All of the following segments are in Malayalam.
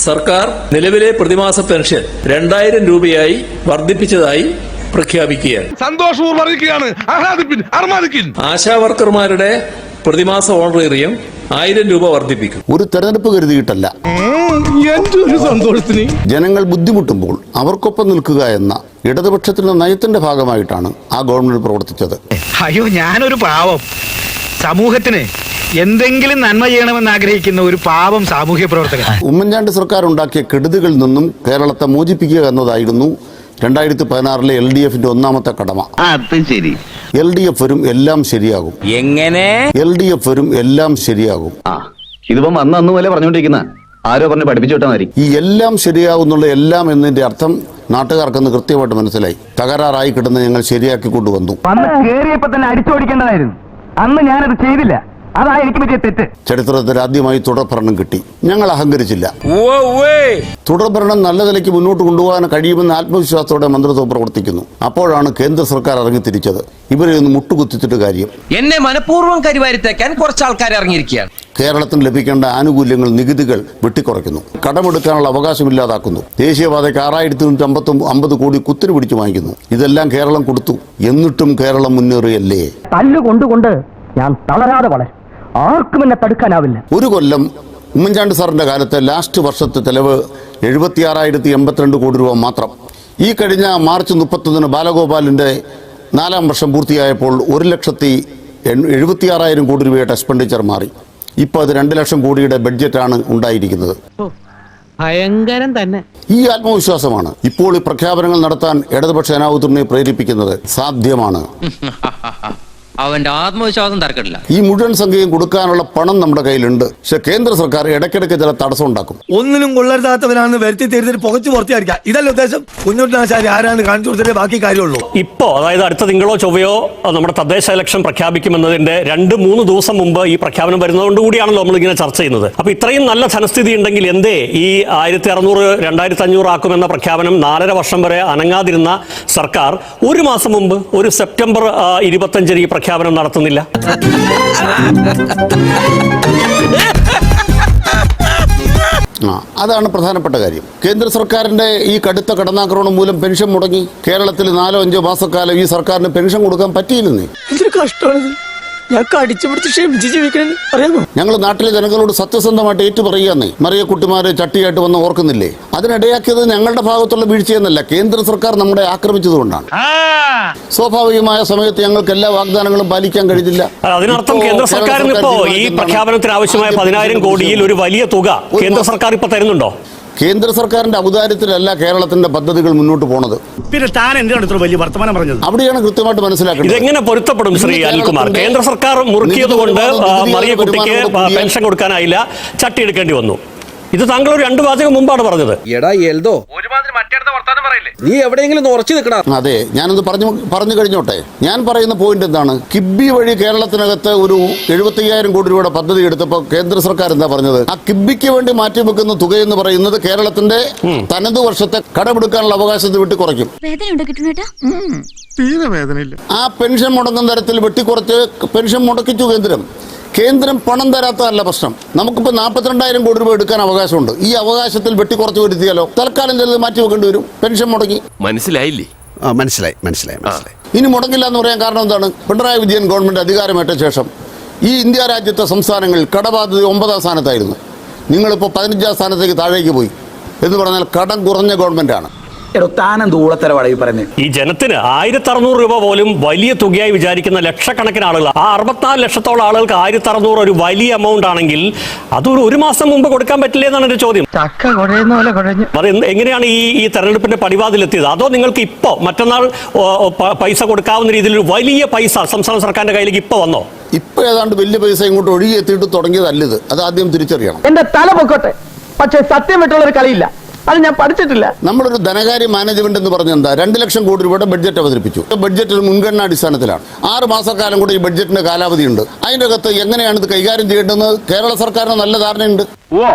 സർക്കാർ നിലവിലെ പ്രതിമാസ പെൻഷൻ 2000 രൂപയായി വർദ്ധിപ്പിച്ചതായി പ്രഖ്യാപിക്കുകയാണ്. ആശാവർക്കർമാരുടെ പ്രതിമാസ ഓണറേറിയം 1000 രൂപ വർദ്ധിപ്പിക്കും. ഒരു തെരഞ്ഞെടുപ്പ് കരുതിയിട്ടല്ല, ജനങ്ങൾ ബുദ്ധിമുട്ടുമ്പോൾ അവർക്കൊപ്പം നിൽക്കുക എന്ന ഇടതുപക്ഷത്തിന്റെ നയത്തിന്റെ ഭാഗമായിട്ടാണ് ആ ഗവൺമെന്റ് പ്രവർത്തിച്ചത്. അയ്യോ, ഞാനൊരു പാവം, സമൂഹത്തിന് എന്തെങ്കിലും നന്മ ചെയ്യണമെന്ന് ആഗ്രഹിക്കുന്ന ഒരു പാവം സാമൂഹ്യ പ്രവർത്തകൻ. ഉമ്മൻചാണ്ടി സർക്കാർ ഉണ്ടാക്കിയ കെടുതികളിൽ നിന്നും കേരളത്തെ മോചിപ്പിക്കുക എന്നതായിരുന്നു 2016 LDF ഒന്നാമത്തെ കടമ. LDF വരും, എല്ലാം ശരിയാകും. എങ്ങനെ LDF വരും, എല്ലാം ശരിയാകും. ഇതിപ്പം അന്ന് പോലെ പറഞ്ഞുകൊണ്ടിരിക്കുന്ന ആരോ പറഞ്ഞ് പഠിപ്പിച്ചു വിട്ടാൽ മതി. ഈ എല്ലാം ശരിയാകുന്നുള്ള എല്ലാം എന്നതിന്റെ അർത്ഥം നാട്ടുകാർക്കെന്ന് കൃത്യമായിട്ട് മനസ്സിലായി. തകരാറായി കിടന്ന് ഞങ്ങൾ ശരിയാക്കി കൊണ്ടുവന്നു. കേറിയപ്പോ തന്നെ അടിച്ചോടിക്കേണ്ടതായിരുന്നു. അന്ന് ഞാനത് ചെയ്തില്ല, അതാ എനിക്ക് പറ്റിയ തെറ്റ്. ചരിത്രത്തിൽ ആദ്യമായി തുടർഭരണം കിട്ടി. ഞങ്ങൾ അഹങ്കരിച്ചില്ല. തുടർഭരണം നല്ല നിലയ്ക്ക് മുന്നോട്ട് കൊണ്ടുപോകാൻ കഴിയുമെന്ന ആത്മവിശ്വാസത്തോടെ മന്ത്രിസഭ പ്രവർത്തിക്കുന്നു. അപ്പോഴാണ് കേന്ദ്ര സർക്കാർ ഇറങ്ങി തിരിച്ചത്. ഇവരെ ഒന്ന് മുട്ടുകുത്തിച്ചിട്ട് കാര്യം. എന്നെ മനഃപൂർവ്വം കരിവാരിത്തേക്കാൻ കുറച്ച് ആൾക്കാർ ഇറങ്ങിയിരിക്കുകയാണ്. കേരളത്തിന് ലഭിക്കേണ്ട ആനുകൂല്യങ്ങൾ, നികുതികൾ വെട്ടിക്കുറയ്ക്കുന്നു. കടമെടുക്കാനുള്ള അവകാശമില്ലാതാക്കുന്നു. ദേശീയപാതയ്ക്ക് 6950 കോടി കുത്തിരി പിടിച്ചു വാങ്ങിക്കുന്നു. ഇതെല്ലാം കേരളം കൊടുത്തു. എന്നിട്ടും കേരളം മുന്നേറിയല്ലേ? തല്ലുകൊണ്ടുകൊണ്ട് ഞാൻ തളരാതെ വളരും. ആർക്കും എന്നെ തടുക്കാനാവില്ല. ഒരു കൊല്ലം ഉമ്മൻചാണ്ടി സാറിന്റെ കാലത്തെ ലാസ്റ്റ് വർഷത്തെ ചെലവ് 76,082 കോടി രൂപ മാത്രം. ഈ കഴിഞ്ഞ മാർച്ച് 31 ബാലഗോപാലിന്റെ 4ാം വർഷം പൂർത്തിയായപ്പോൾ 1,76,000 കോടി രൂപയുടെ എക്സ്പെൻഡിച്ചർ മാറി. ഇപ്പോൾ അത് 2 ലക്ഷം കോടിയുടെ ബഡ്ജറ്റാണ് ഉണ്ടായിരിക്കുന്നത്. ഭയങ്കരം തന്നെ. ഈ ആത്മവിശ്വാസമാണ് ഇപ്പോൾ ഈ പ്രഖ്യാപനങ്ങൾ നടത്താൻ ഇടതുപക്ഷ ജനാധിപത്യത്തിനെ പ്രേരിപ്പിക്കുന്നത്. സാധ്യമാണ്. അവന്റെ ആത്മവിശ്വാസം തർക്കമില്ല. ഈ മുഴുവൻ സംഖ്യയും കൊടുക്കാനുള്ള പണം നമ്മുടെ കയ്യിലുണ്ട്. പക്ഷെ കേന്ദ്ര സർക്കാർ ഇടയ്ക്കിടയ്ക്ക് ചില തടസ്സം ഉണ്ടാക്കും. ഒന്നിനും കൊള്ളരുതാത്തവനാണെന്ന് വരുത്തി തീർത്തിട്ട് പുകച്ചു പുറത്തിയായിരിക്കാം. ഇതല്ല ഉദ്ദേശം. കുഞ്ഞുട്ടാശാരി ആരാണ് കാണിച്ചു കൊടുത്തിട്ടേ ബാക്കി കാര്യമുള്ളൂ. ഇപ്പോ, അതായത് അടുത്ത തിങ്കളോ ചൊവ്വയോ നമ്മുടെ തദ്ദേശ ഇലക്ഷൻ പ്രഖ്യാപിക്കുമെന്നതിന്റെ 2-3 ദിവസം മുമ്പ് ഈ പ്രഖ്യാപനം വരുന്നതുകൊണ്ട് കൂടിയാണല്ലോ നമ്മൾ ഇങ്ങനെ ചർച്ച ചെയ്യുന്നത്. അപ്പൊ ഇത്രയും നല്ല ധനസ്ഥിതി ഉണ്ടെങ്കിൽ എന്തേ ഈ 1600 2500 ആക്കുമെന്ന പ്രഖ്യാപനം 4.5 വർഷം വരെ അനങ്ങാതിരുന്ന സർക്കാർ ഒരു മാസം മുമ്പ്, ഒരു സെപ്റ്റംബർ 25 ഈ പ്രഖ്യാപനം നടത്തുന്നില്ല? അതാണ് പ്രധാനപ്പെട്ട കാര്യം. കേന്ദ്ര സർക്കാരിന്റെ ഈ കടുത്ത കടന്നാക്രമണം മൂലം പെൻഷൻ മുടങ്ങി. കേരളത്തിൽ 4-5 മാസക്കാലം ഈ സർക്കാരിന് പെൻഷൻ കൊടുക്കാൻ പറ്റിയില്ലെന്നേ. ഞങ്ങൾ നാട്ടിലെ ജനങ്ങളോട് സത്യസന്ധമായിട്ട് ഏറ്റു പറയുകയെന്നേ. മറിയക്കുട്ടിമാര് ചട്ടിയായിട്ട് വന്ന് ഓർക്കുന്നില്ലേ? അതിനിടയാക്കിയത് ഞങ്ങളുടെ ഭാഗത്തുള്ള വീഴ്ചയെന്നല്ല, കേന്ദ്ര സർക്കാർ നമ്മളെ ആക്രമിച്ചതുകൊണ്ടാണ്. സ്വാഭാവികമായ സമയത്ത് ഞങ്ങൾക്ക് എല്ലാ വാഗ്ദാനങ്ങളും പാലിക്കാൻ കഴിഞ്ഞില്ല. അതിനർത്ഥം കേന്ദ്ര സർക്കാരിന് ഇപ്പോ ഈ പ്രഖ്യാപനത്തിന് ആവശ്യമായ 10,000 കോടിയിൽ ഒരു വലിയ തുക കേന്ദ്ര സർക്കാർ ഇപ്പൊ തരുന്നുണ്ടോ? കേന്ദ്ര സർക്കാരിന്റെ ഔദാര്യത്തിലല്ല കേരളത്തിന്റെ പദ്ധതികൾ മുന്നോട്ട് പോണത്. പിന്നെ താൻ എന്താണ് വലിയ വർത്തമാനം പറഞ്ഞത്? അവിടെയാണ് കൃത്യമായിട്ട് മനസ്സിലാക്കുന്നത്. ഇതെങ്ങനെ പൊരുത്തപ്പെടും ശ്രീ അനിൽകുമാർ? കേന്ദ്ര സർക്കാർ മുറുക്കിയത് കൊണ്ട് മറിയക്കുട്ടിക്ക് പെൻഷൻ കൊടുക്കാനായില്ല, ചട്ടി എടുക്കേണ്ടി വന്നു. ഇത് താങ്കൾ ഒരു 2 വാചകം മുമ്പാണ് പറഞ്ഞത്. നീ എവിടെയെങ്കിലും ഉറച്ചു നിൽക്കണം. അതെ, ഞാനത് പറഞ്ഞു കഴിഞ്ഞോട്ടെ. ഞാൻ പറയുന്ന പോയിന്റ് എന്താണ്? കിബി വഴി കേരളത്തിനകത്ത് ഒരു 75,000 കോടി രൂപയുടെ പദ്ധതി എടുത്തപ്പോൾ കേന്ദ്ര സർക്കാർ എന്താ പറഞ്ഞത്? ആ കിബിക്ക് വേണ്ടി മാറ്റിവെക്കുന്ന തുകയെന്ന് പറയുന്നത് കേരളത്തിന്റെ തനത് വർഷത്തെ കടമെടുക്കാനുള്ള അവകാശത്തെ വെട്ടിക്കുറയ്ക്കും. ആ പെൻഷൻ മുടങ്ങുന്ന തരത്തിൽ വെട്ടിക്കുറച്ച് പെൻഷൻ മുടക്കിച്ചു കേന്ദ്രം. കേന്ദ്രം പണം തരാത്തതല്ല പ്രശ്നം. നമുക്കിപ്പോൾ 42,000 കോടി രൂപ എടുക്കാൻ അവകാശമുണ്ട്. ഈ അവകാശത്തിൽ വെട്ടിക്കുറച്ച് വരുത്തിയാലോ? തൽക്കാലം ചിലത് മാറ്റി വെക്കേണ്ടി വരും. പെൻഷൻ മുടങ്ങി. മനസ്സിലായില്ലേ? മനസ്സിലായി. ഇനി മുടങ്ങില്ല എന്ന് പറയാൻ കാരണം എന്താണ്? പിണറായി വിജയൻ ഗവൺമെന്റ് അധികാരമേറ്റ ശേഷം ഈ ഇന്ത്യ രാജ്യത്തെ സംസ്ഥാനങ്ങൾ കടബാധ്യത 9ാം സ്ഥാനത്തായിരുന്നു. നിങ്ങളിപ്പോൾ 15ാം സ്ഥാനത്തേക്ക് താഴേക്ക് പോയി എന്ന് പറഞ്ഞാൽ കടം കുറഞ്ഞ ഗവൺമെന്റാണ്. ഈ ജനത്തിന് 1,600 രൂപ പോലും വലിയ തുകയായി വിചാരിക്കുന്ന ലക്ഷക്കണക്കിന് ആളുകൾ, ആ 64 ലക്ഷത്തോളം ആളുകൾക്ക് 1,600 ഒരു വലിയ എമൗണ്ട് ആണെങ്കിൽ അതൊരു 1 മാസം മുമ്പ് കൊടുക്കാൻ പറ്റില്ലേ എന്നാണ് എന്റെ ചോദ്യം. അത് എങ്ങനെയാണ് ഈ തെരഞ്ഞെടുപ്പിന്റെ പടിവാതിലെത്തിയത്? അതോ നിങ്ങൾക്ക് ഇപ്പോ മറ്റന്നാൾ പൈസ കൊടുക്കാവുന്ന രീതിയിൽ ഒരു വലിയ പൈസ സംസ്ഥാന സർക്കാരിന്റെ കയ്യിലേക്ക് ഇപ്പൊ വന്നോ? ഇപ്പൊ ഏതാണ്ട് വലിയ പൈസ ഇങ്ങോട്ട് ഒഴുകി എത്തിയിട്ട് തുടങ്ങിയതല്ലത്. അത് ആദ്യം തിരിച്ചറിയണം. എന്റെ തല പൊക്കോട്ടെ, പക്ഷെ സത്യം വിട്ടുള്ളൊരു കളിയില്ല. അത് ഞാൻ പഠിച്ചിട്ടില്ല. നമ്മളൊരു ധനകാര്യ മാനേജ്മെന്റ് എന്ന് പറഞ്ഞ എന്താ? 2 ലക്ഷം കോടി രൂപയുടെ ബഡ്ജറ്റ് അവതരിപ്പിച്ചു. ബഡ്ജറ്റ് ഒരു മുൻഗണനാ അടിസ്ഥാനത്തിലാണ്. 6 മാസക്കാലം കൂടി ഈ ബഡ്ജറ്റിന്റെ കാലാവധി ഉണ്ട്. അതിന്റെ അകത്ത് എങ്ങനെയാണ് ഇത് കൈകാര്യം ചെയ്യേണ്ടതെന്ന് കേരള സർക്കാരിന് നല്ല ധാരണയുണ്ട്.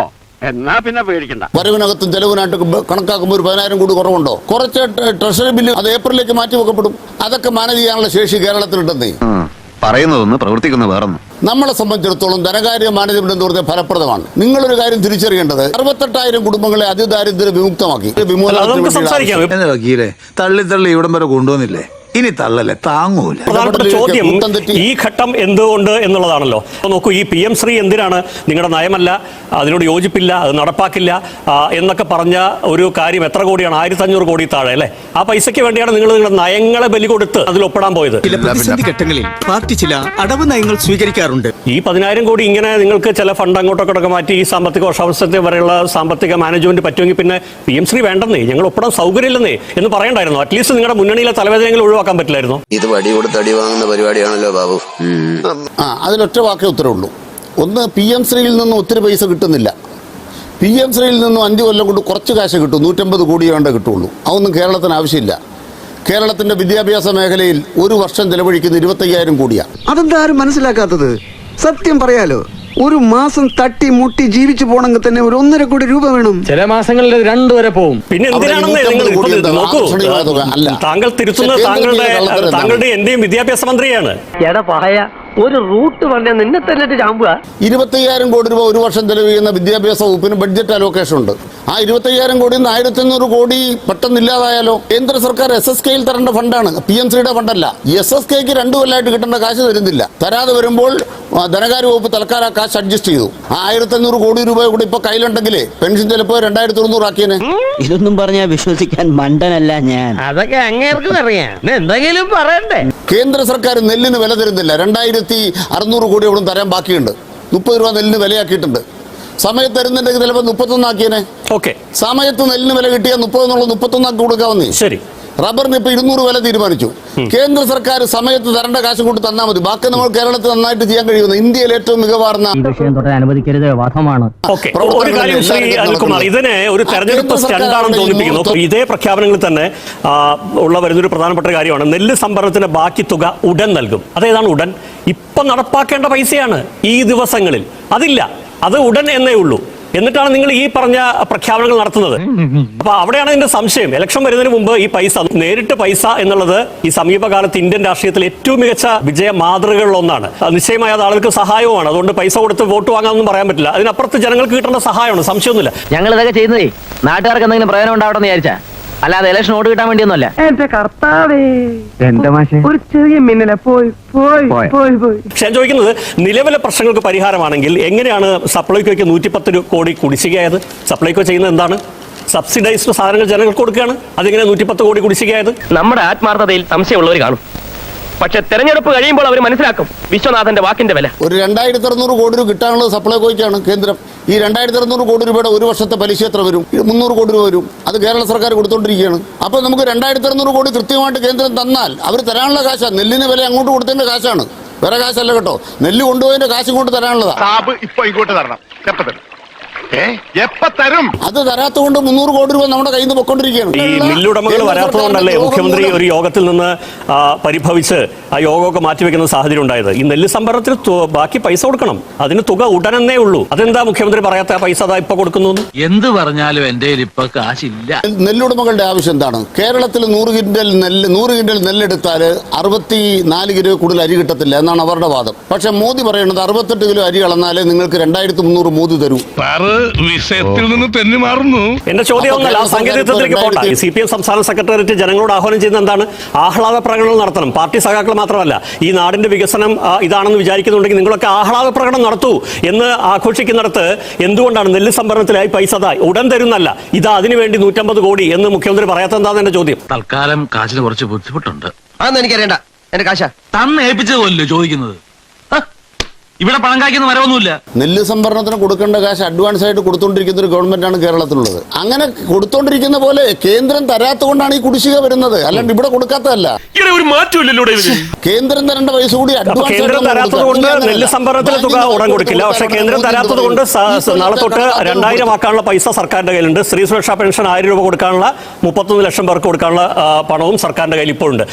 എന്നാ പിന്നെ പേടിക്കണ്ട. വരവിനകത്തും ചെലവിനായിട്ട് കണക്കാക്കുമ്പോൾ ഒരു 10,000 കോടി കുറവുണ്ടോ? കുറച്ച് ട്രഷറി ബില്ല് അത് ഏപ്രിലേക്ക് മാറ്റി വെക്കപ്പെടും. അതൊക്കെ മാനേജ് ചെയ്യാനുള്ള ശേഷി കേരളത്തിലുണ്ടെന്നേ. പറയുന്നതൊന്ന് പ്രവർത്തിക്കുന്ന വേറൊന്നും. നമ്മളെ സംബന്ധിച്ചിടത്തോളം ധനകാര്യ മാനേജ്മെന്റ് എന്ന് പറഞ്ഞാൽ ഫലപ്രദമാണ്. നിങ്ങളൊരു കാര്യം തിരിച്ചറിയേണ്ടത് 68,000 കുടുംബങ്ങളെ അതിദാരിദ്ര്യ വിമുക്തമാക്കി. വിമൂലനത്തിന് വക്കീലെ തള്ളി തള്ളി ഇവിടം വരെ കൊണ്ടുവന്നില്ലേ, ഇനി തള്ളല്ലേ താങ്ങൂല. പ്രധാനപ്പെട്ട ചോദ്യം ഈ ഘട്ടം എന്തുകൊണ്ട് എന്നുള്ളതാണല്ലോ. നോക്കൂ, ഈ PM ശ്രീ എന്തിനാണ് നിങ്ങളുടെ നയമല്ല, അതിനോട് യോജിപ്പില്ല, അത് നടപ്പാക്കില്ല എന്നൊക്കെ പറഞ്ഞ ഒരു കാര്യം എത്ര കോടിയാണ്? 1500 കോടി താഴെ അല്ലേ? ആ പൈസയ്ക്ക് വേണ്ടിയാണ് നിങ്ങൾ നിങ്ങളുടെ നയങ്ങളെ ബലി കൊടുത്ത് അതിൽ ഒപ്പിടാൻ പോയത്. ചില പ്രതിസന്ധി ഘട്ടങ്ങളിൽ പാർട്ടി ചില അടവ് നയങ്ങൾ സ്വീകരിക്കാറുണ്ട്. ഈ 10,000 കോടി ഇങ്ങനെ നിങ്ങൾക്ക് ചില ഫണ്ട് അങ്ങോട്ടൊക്കെ മാറ്റി ഈ സാമ്പത്തിക വർഷാവസ്ഥത്തെ വരെയുള്ള സാമ്പത്തിക മാനേജ്മെന്റ് പറ്റുമെങ്കിൽ പിന്നെ PM ശ്രീ വേണ്ടെന്നേ, ഞങ്ങൾ ഒപ്പിടാൻ സൗകര്യമില്ലെന്നേ എന്ന് പറയണ്ടായിരുന്നു. അറ്റ്ലീസ്റ്റ് നിങ്ങളുടെ മുന്നണിയിലെ തലവേദനകൾ ഒഴിവാക്കാൻ പറ്റില്ലായിരുന്നു. ഇത് വടി കൊടുത്ത് അടി വാങ്ങുന്ന പരിപാടിയാണല്ലോ ബാബു. അതിലൊറ്റ വാക്കേ ഉത്തരവുള്ളൂ. ഒന്ന്, PM ശ്രീയിൽ നിന്നും ഒത്തിരി പൈസ കിട്ടുന്നില്ല. PM ശ്രീയിൽ നിന്നും 5 കൊല്ലം കൊണ്ട് കുറച്ച് കാശ് കിട്ടും, 150 കോടി വേണ്ട കിട്ടുള്ളൂ. അതൊന്നും കേരളത്തിന് ആവശ്യമില്ല. കേരളത്തിന്റെ വിദ്യാഭ്യാസ മേഖലയിൽ ഒരു വർഷം ചെലവഴിക്കുന്ന 25,000 കോടിയാണ്. അതെന്താ ആരും മനസ്സിലാക്കാത്തത്? സത്യം പറയാലോ, ഒരു മാസം തട്ടി മുട്ടി ജീവിച്ചു പോണെങ്കിൽ തന്നെ ഒരു 1.5 കോടി രൂപ വേണം. ചില മാസങ്ങളിൽ 2 വരെ പോകും. പിന്നെ എന്തിനാണെന്ന് നിങ്ങൾ നോക്കൂ, താങ്കൾ തിരുത്തുന്നത് താങ്കളുടെ എന്റെയും വിദ്യാഭ്യാസ മന്ത്രിയാണ്. ഒരു റൂട്ട് പറഞ്ഞ നിന്നെ തന്നെ ചാമ്പുക. 25,000 കോടി രൂപ ഒരു വർഷം ചെലവ് ചെയ്യുന്ന വിദ്യാഭ്യാസ വകുപ്പിന് ബഡ്ജറ്റ് അലോക്കേഷൻ ഉണ്ട്. ആ 25,000 കോടിയിൽ നിന്ന് 1,500 കോടി പെട്ടെന്ന് ഇല്ലാതായാലോ? കേന്ദ്ര സർക്കാർ SSKയിൽ തരേണ്ട ഫണ്ടാണ്, PM ശ്രീയുടെ ഫണ്ടല്ല. SSKക്ക് 2 കൊല്ലമായിട്ട് കിട്ടേണ്ട കാശ് തരുന്നില്ല. തരാതെ വരുമ്പോൾ ധനകാര്യ വകുപ്പ് തൽക്കാലം കാശ് അഡ്ജസ്റ്റ് ചെയ്തു. ആ 1,500 കോടി രൂപ കൂടി ഇപ്പൊ കയ്യിലുണ്ടെങ്കിലേ പെൻഷൻ ചിലപ്പോൾ 2,900 ആക്കിയനെ. ഇതൊന്നും പറഞ്ഞാൽ വിശ്വസിക്കാൻ മണ്ടനല്ല ഞാൻ. അതൊക്കെ അങ്ങേർക്കും അറിയാം, എന്തെങ്കിലും പറയണ്ടേ. കേന്ദ്ര സർക്കാർ നെല്ലിന് വില തരുന്നില്ല. 2,600 കോടി അവിടെ തരാൻ ബാക്കിയുണ്ട്. 30 രൂപ നെല്ലിന് വിലയാക്കിയിട്ടുണ്ട്. സമയത്ത് തരുന്നുണ്ടെങ്കിൽ ചിലപ്പോൾ 31 ആക്കിയനെ. സമയത്ത് നെല്ലിന് വില കിട്ടിയാൽ 30 എന്നുള്ള 31 ആക്കി കൊടുക്കാവുന്നേ. ശരി, റബ്ബറിന് ഇപ്പൊ 200 വില തീരുമാനിച്ചു. കേന്ദ്ര സർക്കാർ സമയത്ത് തരേണ്ട കാശ് കൊണ്ട് തന്നാൽ മതി. ബാക്കി നമ്മൾ കേരളത്തിൽ നന്നായിട്ട് ചെയ്യാൻ കഴിയുന്നു. ഇന്ത്യയിൽ ഏറ്റവും മികവാർന്ന അനുവദിക്കരുത്, വാദമാണ്. ഒരു കാര്യം ശ്രീ അനിൽകുമാർ, ഇതിനെ ഒരു തെരഞ്ഞെടുപ്പ് സ്റ്റണ്ടാണെന്ന് തോന്നിപ്പിക്കുന്നു. ഇതേ പ്രഖ്യാപനങ്ങളിൽ തന്നെ ഉള്ള വരുന്നൊരു പ്രധാനപ്പെട്ട കാര്യമാണ് നെല്ല് സംഭരണത്തിന് ബാക്കി തുക ഉടൻ നൽകും. അതേതാണ് ഉടൻ? ഇപ്പം നടപ്പാക്കേണ്ട പൈസയാണ് ഈ ദിവസങ്ങളിൽ. അതില്ല, അത് ഉടൻ എന്നേ ഉള്ളൂ. എന്നിട്ടാണ് നിങ്ങൾ ഈ പറഞ്ഞ പ്രഖ്യാപനങ്ങൾ നടത്തുന്നത്. അപ്പൊ അവിടെയാണ് ഇതിന്റെ സംശയം. ഇലക്ഷൻ വരുന്നതിന് മുമ്പ് ഈ പൈസ, നേരിട്ട് പൈസ എന്നുള്ളത് ഈ സമീപകാലത്ത് ഇന്ത്യൻ രാഷ്ട്രീയത്തിൽ ഏറ്റവും മികച്ച വിജയ മാതൃകകളിൽ ഒന്നാണ്. നിശ്ചയമായ അത് ആളുകൾക്ക് സഹായവുമാണ്. അതുകൊണ്ട് പൈസ കൊടുത്ത് വോട്ട് വാങ്ങാനൊന്നും പറയാൻ പറ്റില്ല. അതിനപ്പുറത്ത് ജനങ്ങൾക്ക് കിട്ടേണ്ട സഹായമാണ്, സംശയമൊന്നുമില്ല. ഞങ്ങൾ ഇതൊക്കെ ചെയ്യുന്നതേ നാട്ടുകാർക്ക് എന്തെങ്കിലും പ്രയോജനം ഉണ്ടാവട്ടെ എന്ന് വിചാരിച്ചാ, അല്ലാതെ ഇലക്ഷൻ വോട്ട് കിട്ടാൻ വേണ്ടിയൊന്നുമല്ല. എന്റെ കർത്താവേ, ഒരു ചെറിയ മിന്നല പോയി പോയി പോയി പോയി. പക്ഷെ ഞാൻ ചോദിക്കുന്നത്, നിലവിലെ പ്രശ്നങ്ങൾക്ക് പരിഹാരമാണെങ്കിൽ എങ്ങനെയാണ് സപ്ലൈകോയ്ക്ക് 110 കോടി കുടിശ്ശികയായത്? സപ്ലൈകോ ചെയ്യുന്നത് എന്താണ്? സബ്സിഡൈസ്ഡ് സാധനങ്ങൾ ജനങ്ങൾക്ക് കൊടുക്കുകയാണ്. അതെങ്ങനെ 110 കോടി കുടിശ്ശികയായത്? നമ്മുടെ ആത്മാർത്ഥതയിൽ സംശയമുള്ളവർ കാണും, പക്ഷെ തെരഞ്ഞെടുപ്പ് കഴിയുമ്പോൾ അവർ മനസ്സിലാക്കും വിശ്വനാഥന്റെ വാക്കിന്റെ വില. ഒരു 2,600 കോടി രൂപ കിട്ടാനുള്ളത് സപ്ലൈകോയ്ക്കാണ് കേന്ദ്രം. ഈ 2,600 കോടി രൂപയുടെ ഒരു വർഷത്തെ പലിശ എത്ര വരും? 300 കോടി രൂപ വരും. അത് കേരള സർക്കാർ കൊടുത്തോണ്ടിരിക്കുകയാണ്. അപ്പൊ നമുക്ക് 2,600 കോടി കൃത്യമായിട്ട് കേന്ദ്രം തന്നാൽ അവർ തരാനുള്ള കാശാണ്. നെല്ലിന് വില അങ്ങോട്ട് കൊടുത്തതിന്റെ കാശാണ്, വേറെ കാശല്ല കേട്ടോ. നെല്ല് കൊണ്ടുപോയതിന്റെ കാശ് ഇങ്ങോട്ട് തരാനുള്ളതാണ്. അത് തരാത്തതുകൊണ്ട് 300 കോടി രൂപ നമ്മുടെ കയ്യിൽ നിന്ന് പൊക്കൊണ്ടിരിക്കുകയാണ്. ഈ മില്ലുടമകൾ വരാത്തതുകൊണ്ടല്ലേ മുഖ്യമന്ത്രി ഒരു യോഗത്തിൽ നിന്ന് പരിഭവിച്ച് ആ യോഗമൊക്കെ മാറ്റിവെക്കുന്ന സാഹചര്യം ഉണ്ടായത്? ഈ നെല്ല് സംഭരണത്തിന് ബാക്കി പൈസ കൊടുക്കണം, അതിന് തുക ഉടനെന്നേ ഉള്ളൂ. അതെന്താ മുഖ്യമന്ത്രി പറയാത്ത പൈസ അതാ ഇപ്പൊ കൊടുക്കുന്നു? എന്ത് പറഞ്ഞാലും എന്റെ ഇപ്പൊ കാശില്ല. നെല്ലുടമകളുടെ ആവശ്യം എന്താണ്? കേരളത്തിൽ 100 ക്വിന്റൽ നെല്ലെടുത്താൽ 64 കിലോ കൂടുതൽ അരി കിട്ടത്തില്ല എന്നാണ് അവരുടെ വാദം. പക്ഷെ മോദി പറയുന്നത് 68 കിലോ അരി കളന്നാലേ നിങ്ങൾക്ക് 2,300 മോദി തരൂ. വിഷയത്തിൽ നിന്ന് തെന്നി മാറുന്നു. എന്റെ ചോദ്യം ഒന്നല്ല, ആ സാങ്കേതികത്തിലേക്ക് പോകണ്ട. CPM സംസ്ഥാന സെക്രട്ടേറിയറ്റ് ജനങ്ങളോട് ആഹ്വാനം ചെയ്യുന്നത് എന്താണ്? ആഹ്ലാദ പ്രകടനം നടത്തണം. പാർട്ടി സഖാക്കൾ മാത്രമല്ല, ഈ നാടിന്റെ വികസനം ഇതാണെന്ന് വിചാരിക്കുന്നുണ്ടെങ്കിൽ നിങ്ങളൊക്കെ ആഹ്ലാദ പ്രകടനം നടത്തൂ എന്ന് ആഘോഷിക്കുന്നിടത്ത് എന്തുകൊണ്ടാണ് നെല്ല് സംഭരണത്തിലായി പൈസ ഉടൻ തരുന്നല്ല, ഇതാ അതിനുവേണ്ടി 150 കോടി എന്ന് മുഖ്യമന്ത്രി പറയാത്ത എന്താന്ന് എന്റെ ചോദ്യം. തൽക്കാലം കാശിന് കുറച്ച് ബുദ്ധിമുട്ടുണ്ട്. അതൊന്നും എനിക്കറിയണ്ട. എന്റെ കാശ തന്നേൽപ്പിച്ചതല്ലോ ചോദിക്കുന്നത്. ഇവിടെ പണം കായ്ക്കുന്ന മരമൊന്നുമില്ല. നെല്ല് സംഭരണത്തിന് കൊടുക്കേണ്ട കാശ് അഡ്വാൻസ് ആയിട്ട് കൊടുത്തോണ്ടിരിക്കുന്ന ഒരു ഗവൺമെന്റാണ് കേരളത്തിലുള്ളത്. അങ്ങനെ കൊടുത്തോണ്ടിരിക്കുന്ന പോലെ കേന്ദ്രം തരാത്തതുകൊണ്ടാണ് ഈ കുടിശ്ശിക വരുന്നത്, അല്ലാണ്ട് ഇവിടെ കൊടുക്കാത്തതല്ല. കേന്ദ്രം തരേണ്ട പൈസ കൂടി കേന്ദ്രം തരാത്തത് കൊണ്ട് നെല്ല് സംഭരണത്തിന് തുക ഉടൻ കൊടുക്കില്ല. പക്ഷെ കേന്ദ്രം തരാത്തത് കൊണ്ട് നാളെ തൊട്ട് 2,000 ആക്കാനുള്ള പൈസ സർക്കാരിന്റെ കയ്യിലുണ്ട്. സ്ത്രീ സുരക്ഷാ പെൻഷൻ 1,000 രൂപ കൊടുക്കാനുള്ള 31 ലക്ഷം പേർക്ക് കൊടുക്കാനുള്ള പണവും സർക്കാരിന്റെ കയ്യിൽ ഇപ്പോഴുണ്ട്.